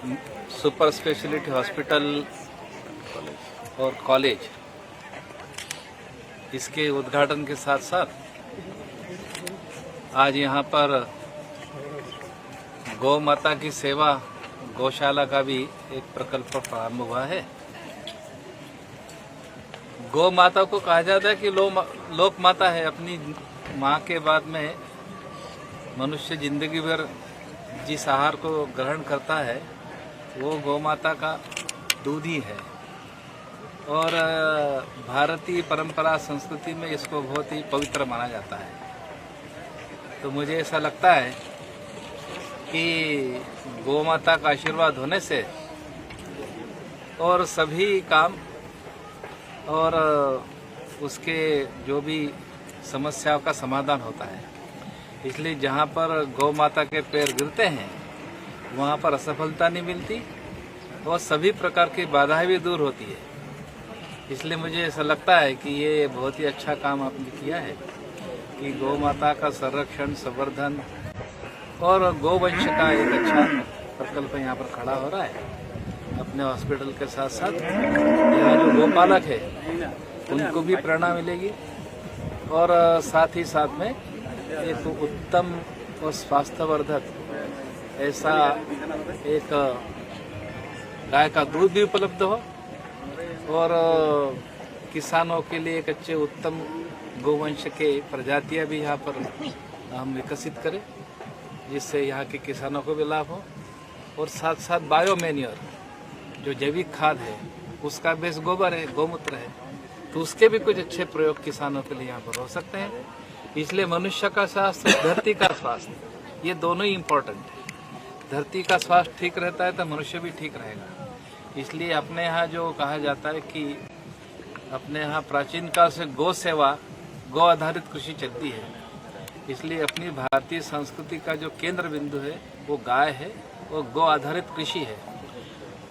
Super speciality hospital और college, इसके उद्घाटन के साथ साथ आज यहाँ पर गौ माता की सेवा गौशाला का भी एक प्रकल्प प्रारंभ हुआ है। गौ माता को कहा जाता है कि लोक माता है। अपनी माँ के बाद में मनुष्य जिंदगी भर जिस आहार को ग्रहण करता है वो गौ माता का दूध ही है। और भारतीय परंपरा संस्कृति में इसको बहुत ही पवित्र माना जाता है। तो मुझे ऐसा लगता है कि गौ माता का आशीर्वाद होने से और सभी काम और उसके जो भी समस्याओं का समाधान होता है। इसलिए जहाँ पर गौ माता के पैर गिरते हैं वहाँ पर असफलता नहीं मिलती और सभी प्रकार की बाधाएं भी दूर होती है। इसलिए मुझे ऐसा लगता है कि ये बहुत ही अच्छा काम आपने किया है कि गौ माता का संरक्षण, संवर्धन और गौवंश का एक अच्छा प्रकल्प यहाँ पर खड़ा हो रहा है। अपने हॉस्पिटल के साथ साथ यहाँ जो गौपालक है उनको भी प्रेरणा मिलेगी और साथ ही साथ में एक उत्तम और स्वास्थ्यवर्धक ऐसा एक गाय का दूध भी उपलब्ध हो और किसानों के लिए एक अच्छे उत्तम गौवंश के प्रजातियां भी यहाँ पर हम विकसित करें, जिससे यहाँ के किसानों को भी लाभ हो। और साथ साथ बायोमैन्योर जो जैविक खाद है उसका बेस गोबर है, गौमूत्र है, तो उसके भी कुछ अच्छे प्रयोग किसानों के लिए यहाँ पर हो सकते हैं। इसलिए मनुष्य का स्वास्थ्य, धरती का स्वास्थ्य, ये दोनों ही इम्पोर्टेंट है। धरती का स्वास्थ्य ठीक रहता है तो मनुष्य भी ठीक रहेगा। इसलिए अपने यहाँ जो कहा जाता है कि अपने यहाँ प्राचीन काल से गौ सेवा, गौ आधारित कृषि चलती है। इसलिए अपनी भारतीय संस्कृति का जो केंद्र बिंदु है वो गाय है और गौ आधारित कृषि है।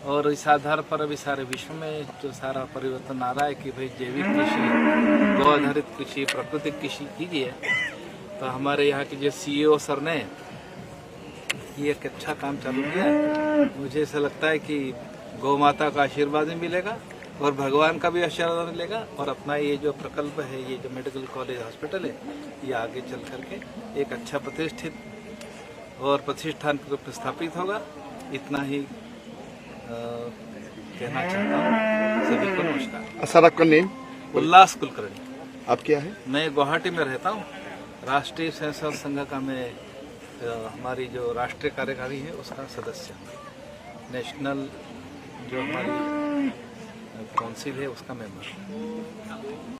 और इस आधार पर अभी सारे विश्व में जो सारा परिवर्तन आ रहा है कि भाई जैविक कृषि, गौ आधारित कृषि, प्राकृतिक कृषि कीजिए। तो हमारे यहाँ के जो CEO सर ने ये एक अच्छा काम चालू किया है। मुझे ऐसा लगता है कि गौ माता का आशीर्वाद भी मिलेगा और भगवान का भी आशीर्वाद मिलेगा और अपना ये जो प्रकल्प है, ये जो मेडिकल कॉलेज हॉस्पिटल है, ये आगे चल करके एक अच्छा प्रतिष्ठित और प्रतिष्ठान के रूप में स्थापित होगा। इतना ही कहना चाहता हूँ। सभी को नमस्कार। सर, आपका नेम? उल्लास कुलकर्णी। आप क्या है? मैं गुवाहाटी में रहता हूँ। राष्ट्रीय स्वयंसेवक संघ का मैं हमारी जो राष्ट्रीय कार्यकारी है उसका सदस्य, नेशनल जो हमारी काउंसिल है उसका मेंबर।